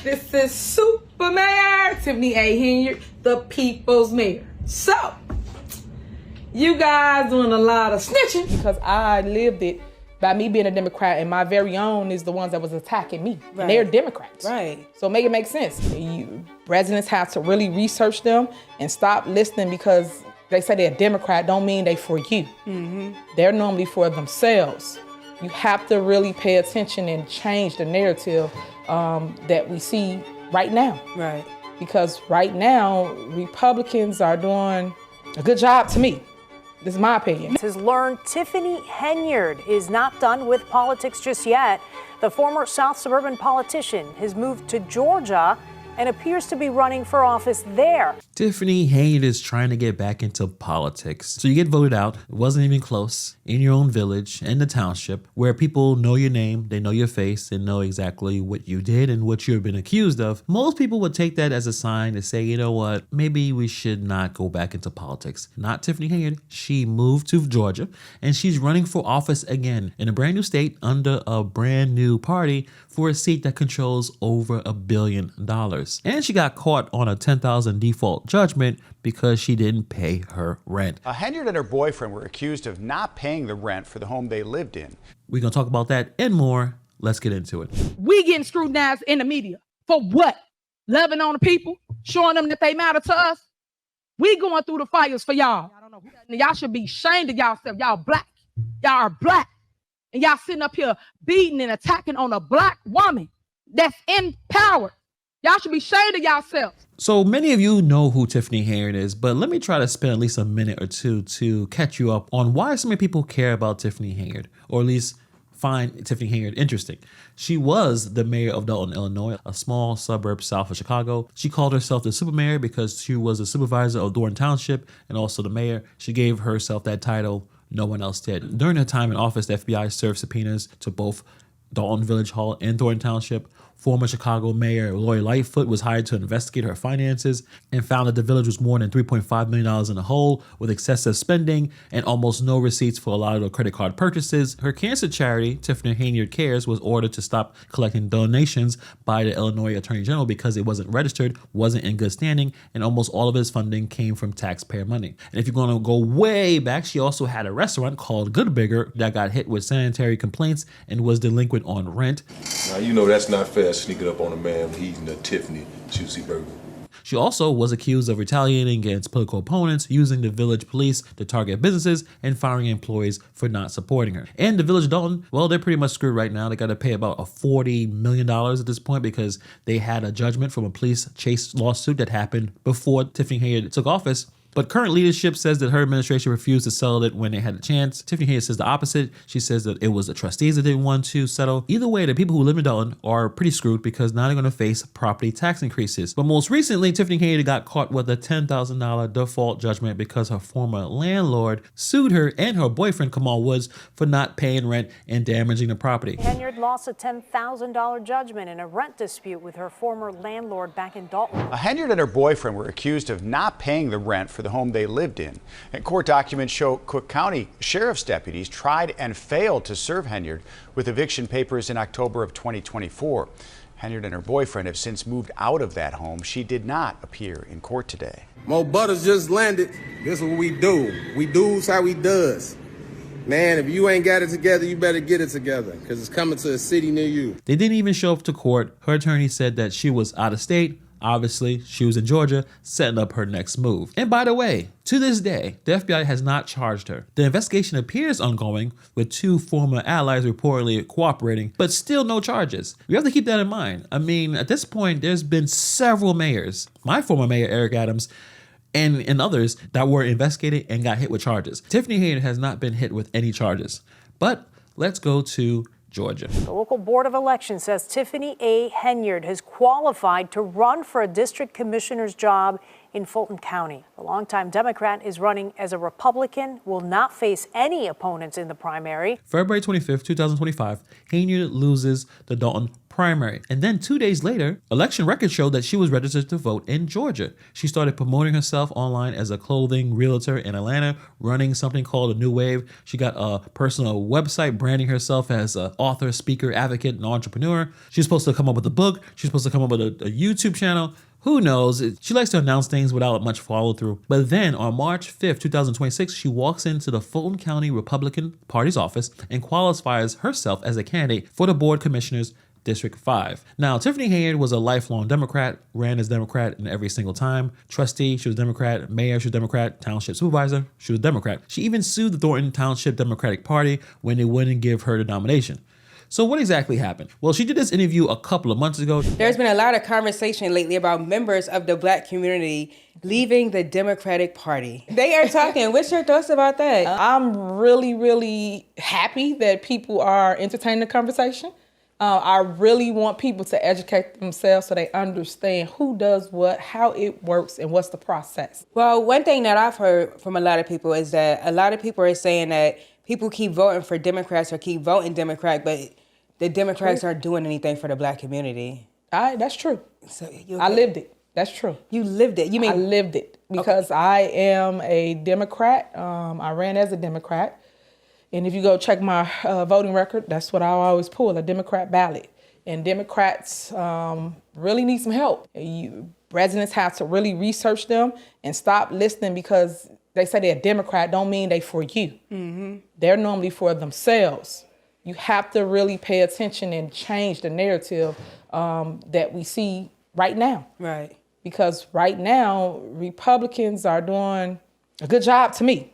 This is Super Mayor Tiffany Henyard, the people's mayor. So, you guys doing a lot of snitching because I lived it by me being a Democrat, and my very own is the ones that was attacking me. Right. And they're Democrats. Right. So make it make sense. Residents have to really research them and stop listening because they say they're a Democrat don't mean they for you. Mm-hmm. They're normally for themselves. You have to really pay attention and change the narrative that we see right now. Right. Because right now, Republicans are doing a good job to me. This is my opinion. Has learned Tiffany Henyard is not done with politics just yet. The former South suburban politician has moved to Georgia and appears to be running for office there. Tiffany Henyard is trying to get back into politics. So you get voted out, it wasn't even close, in your own village, in the township, where people know your name, they know your face, and know exactly what you did and what you've been accused of. Most people would take that as a sign to say, you know what, maybe we should not go back into politics. Not Tiffany Henyard. She moved to Georgia, and she's running for office again in a brand new state under a brand new party for a seat that controls over $1 billion. And she got caught on a $10,000 default judgment because she didn't pay her rent. Henyard and her boyfriend were accused of not paying the rent for the home they lived in. We're going to talk about that and more. Let's get into it. We getting scrutinized in the media. For what? Loving on the people? Showing them that they matter to us? We going through the fires for y'all. Y'all should be ashamed of yourself. Y'all black. Y'all are black. And y'all sitting up here beating and attacking on a black woman that's in power. Y'all should be ashamed of yourselves. So many of you know who Tiffany Henyard is, but let me try to spend at least a minute or two to catch you up on why so many people care about Tiffany Henyard, or at least find Tiffany Henyard interesting. She was the mayor of Dolton, Illinois, a small suburb south of Chicago. She called herself the super mayor because she was a supervisor of Dolton Township and also the mayor. She gave herself that title. No one else did. During her time in office, the FBI served subpoenas to both Dolton Village Hall and Thornton Township. Former Chicago Mayor Lori Lightfoot was hired to investigate her finances and found that the village was more than $3.5 million in the hole with excessive spending and almost no receipts for a lot of the credit card purchases. Her cancer charity, Tiffany Henyard Cares, was ordered to stop collecting donations by the Illinois Attorney General because it wasn't registered, wasn't in good standing, and almost all of its funding came from taxpayer money. And if you're going to go way back, she also had a restaurant called Good Bigger that got hit with sanitary complaints and was delinquent on rent. Now, you know that's not fair, sneaking up on a man when he's eating a Tiffany juicy burger. She also was accused of retaliating against political opponents, using the village police to target businesses, and firing employees for not supporting her. And the village of Dolton, well, they're pretty much screwed right now. They got to pay about $40 million at this point because they had a judgment from a police chase lawsuit that happened before Tiffany Henyard took office. But current leadership says that her administration refused to settle it when they had a chance. Tiffany Henyard says the opposite. She says that it was the trustees that didn't want to settle. Either way, the people who live in Dolton are pretty screwed because now they're going to face property tax increases. But most recently, Tiffany Henyard got caught with a $10,000 default judgment because her former landlord sued her and her boyfriend, Kamal Woods, for not paying rent and damaging the property. Henyard lost a $10,000 judgment in a rent dispute with her former landlord back in Dolton. Henyard and her boyfriend were accused of not paying the rent for the home they lived in. And court documents show Cook County Sheriff's deputies tried and failed to serve Henyard with eviction papers in October of 2024. Henyard and her boyfriend have since moved out of that home. She did not appear in court today. Mo Butters just landed. This is what we do. We do's how we does. Man, if you ain't got it together, you better get it together because it's coming to a city near you. They didn't even show up to court. Her attorney said that she was out of state. Obviously, she was in Georgia, setting up her next move. And by the way, to this day, the FBI has not charged her. The investigation appears ongoing, with two former allies reportedly cooperating, but still no charges. We have to keep that in mind. I mean, at this point, there's been several mayors, my former mayor, Eric Adams, and others that were investigated and got hit with charges. Tiffany Henyard has not been hit with any charges. But let's go to Georgia. The local board of elections says Tiffany A. Henyard has qualified to run for a district commissioner's job in Fulton County. The longtime Democrat is running as a Republican, will not face any opponents in the primary. February 25th, 2025, Henyard loses the Dolton primary. And then 2 days later, election records showed that she was registered to vote in Georgia. She started promoting herself online as a clothing realtor in Atlanta, running something called A New Wave. She got a personal website branding herself as an author, speaker, advocate, and entrepreneur. She's supposed to come up with a book. She's supposed to come up with a YouTube channel. Who knows? She likes to announce things without much follow through. But then on March 5th, 2026, she walks into the Fulton County Republican Party's office and qualifies herself as a candidate for the board commissioners District 5. Now, Tiffany Henyard was a lifelong Democrat, ran as Democrat in every single time. Trustee, she was Democrat. Mayor, she was Democrat. Township supervisor, she was Democrat. She even sued the Dolton Township Democratic Party when they wouldn't give her the nomination. So what exactly happened? Well, she did this interview a couple of months ago. There's been a lot of conversation lately about members of the Black community leaving the Democratic Party. They are talking. What's your thoughts about that? I'm really, really happy that people are entertaining the conversation. I really want people to educate themselves so they understand who does what, how it works, and what's the process. Well, one thing that I've heard from a lot of people is that a lot of people are saying that people keep voting for Democrats or keep voting Democrat, but the Democrats aren't doing anything for the Black community. That's true. So I lived it. That's true. You lived it. You mean I lived it because I am a Democrat. I ran as a Democrat. And if you go check my voting record, that's what I always pull, a Democrat ballot. And Democrats really need some help. Residents have to really research them and stop listening because they say they're a Democrat, don't mean they for you. Mm-hmm. They're normally for themselves. You have to really pay attention and change the narrative that we see right now. Right. Because right now, Republicans are doing a good job to me.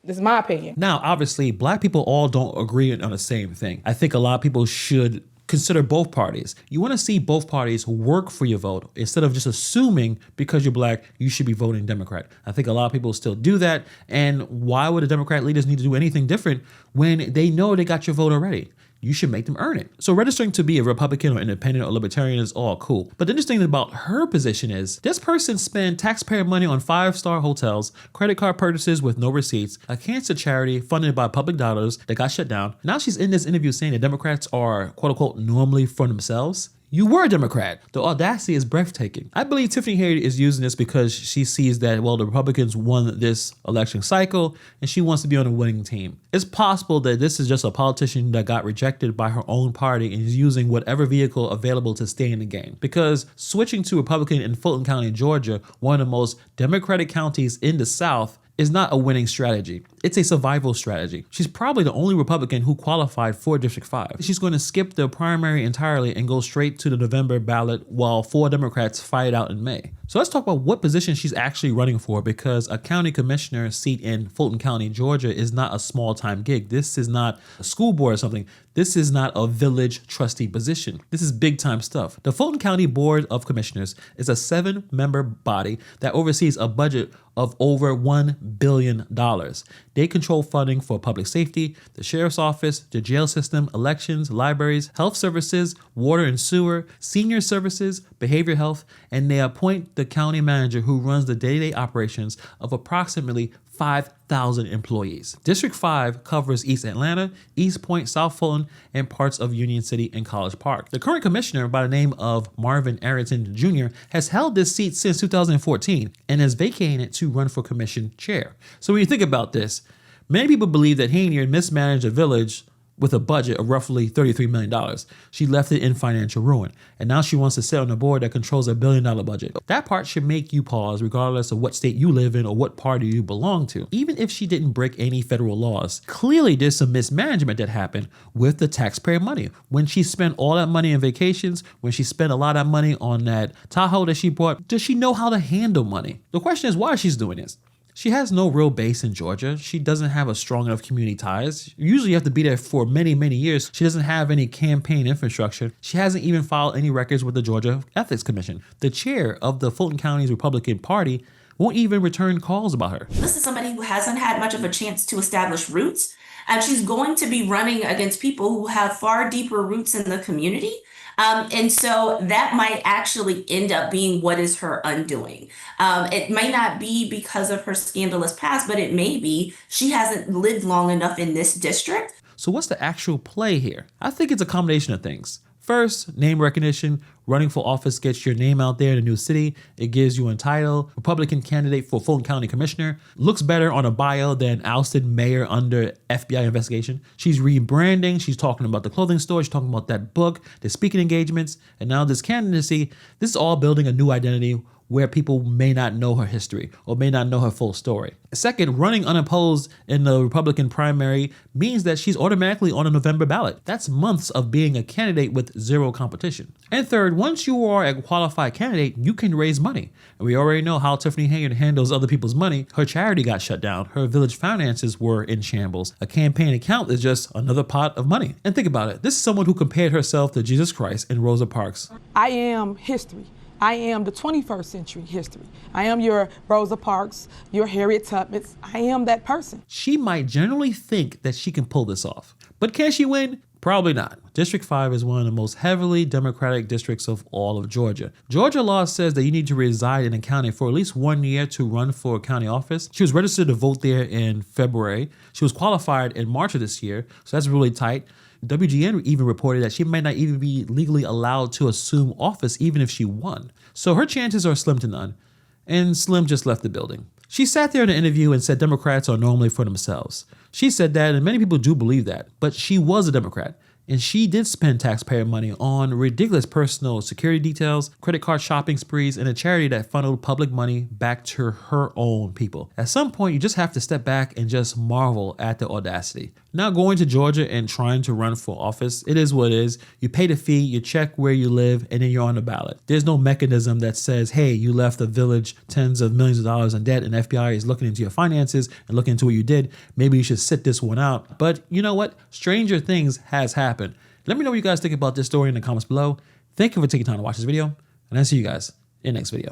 This is my opinion. Now, obviously, Black people all don't agree on the same thing. I think a lot of people should consider both parties. You want to see both parties work for your vote instead of just assuming because you're Black, you should be voting Democrat. I think a lot of people still do that. And why would the Democrat leaders need to do anything different when they know they got your vote already? You should make them earn it. So registering to be a Republican or independent or libertarian is all cool. But the interesting thing about her position is this person spent taxpayer money on 5-star hotels, credit card purchases with no receipts, a cancer charity funded by public dollars that got shut down. Now she's in this interview saying that Democrats are quote unquote normally for themselves. You were a Democrat. The audacity is breathtaking. I believe Tiffany Henyard is using this because she sees that, well, the Republicans won this election cycle and she wants to be on a winning team. It's possible that this is just a politician that got rejected by her own party and is using whatever vehicle available to stay in the game. Because switching to Republican in Fulton County, Georgia, one of the most Democratic counties in the South, is not a winning strategy. It's a survival strategy. She's probably the only Republican who qualified for District 5. She's going to skip the primary entirely and go straight to the November ballot while 4 Democrats fight it out in May. So let's talk about what position she's actually running for, because a county commissioner seat in Fulton County, Georgia is not a small time gig. This is not a school board or something. This is not a village trustee position. This is big time stuff. The Fulton County Board of Commissioners is a 7-member body that oversees a budget of over $1 billion. They control funding for public safety, the sheriff's office, the jail system, elections, libraries, health services, water and sewer, senior services, behavioral health, and they appoint the county manager who runs the day-to-day operations of approximately 5,000 employees. District 5 covers East Atlanta, East Point, South Fulton, and parts of Union City and College Park. The current commissioner, by the name of Marvin Arrington Jr., has held this seat since 2014 and has vacated it to run for commission chair. So when you think about this, many people believe that Henyard mismanaged a village with a budget of roughly $33 million. She left it in financial ruin, and now she wants to sit on a board that controls a $1 billion budget. That part should make you pause regardless of what state you live in or what party you belong to. Even if she didn't break any federal laws, clearly there's some mismanagement that happened with the taxpayer money. When she spent all that money on vacations, when she spent a lot of money on that Tahoe that she bought, does she know how to handle money? The question is why she's doing this. She has no real base in Georgia. She doesn't have a strong enough community ties. Usually you have to be there for many, many years. She doesn't have any campaign infrastructure. She hasn't even filed any records with the Georgia Ethics Commission. The chair of the Fulton County's Republican Party won't even return calls about her. This is somebody who hasn't had much of a chance to establish roots, and she's going to be running against people who have far deeper roots in the community. And so that might actually end up being what is her undoing. It may not be because of her scandalous past, but it may be she hasn't lived long enough in this district. So what's the actual play here? I think it's a combination of things. First, name recognition. Running for office gets your name out there in a new city. It gives you a title. Republican candidate for Fulton County Commissioner. Looks better on a bio than ousted mayor under FBI investigation. She's rebranding. She's talking about the clothing store. She's talking about that book, the speaking engagements, and now this candidacy. This is all building a new identity where people may not know her history or may not know her full story. Second, running unopposed in the Republican primary means that she's automatically on a November ballot. That's months of being a candidate with zero competition. And third, once you are a qualified candidate, you can raise money. And we already know how Tiffany Henyard handles other people's money. Her charity got shut down. Her village finances were in shambles. A campaign account is just another pot of money. And think about it. This is someone who compared herself to Jesus Christ and Rosa Parks. I am history. I am the 21st century history. I am your Rosa Parks, your Harriet Tubmans. I am that person. She might generally think that she can pull this off. But can she win? Probably not. District 5 is one of the most heavily Democratic districts of all of Georgia. Georgia law says that you need to reside in a county for at least 1 year to run for a county office. She was registered to vote there in February. She was qualified in March of this year, so that's really tight. WGN even reported that she might not even be legally allowed to assume office even if she won. So her chances are slim to none. And Slim just left the building. She sat there in an interview and said Democrats are normally for themselves. She said that, and many people do believe that, but she was a Democrat. And she did spend taxpayer money on ridiculous personal security details, credit card shopping sprees, and a charity that funneled public money back to her own people. At some point, you just have to step back and just marvel at the audacity. Now going to Georgia and trying to run for office, it is what it is. You pay the fee, you check where you live, and then you're on the ballot. There's no mechanism that says, hey, you left the village tens of millions of dollars in debt and FBI is looking into your finances and looking into what you did. Maybe you should sit this one out. But you know what? Stranger things has happened. Let me know what you guys think about this story in the comments below. Thank you for taking time to watch this video, and I'll see you guys in the next video.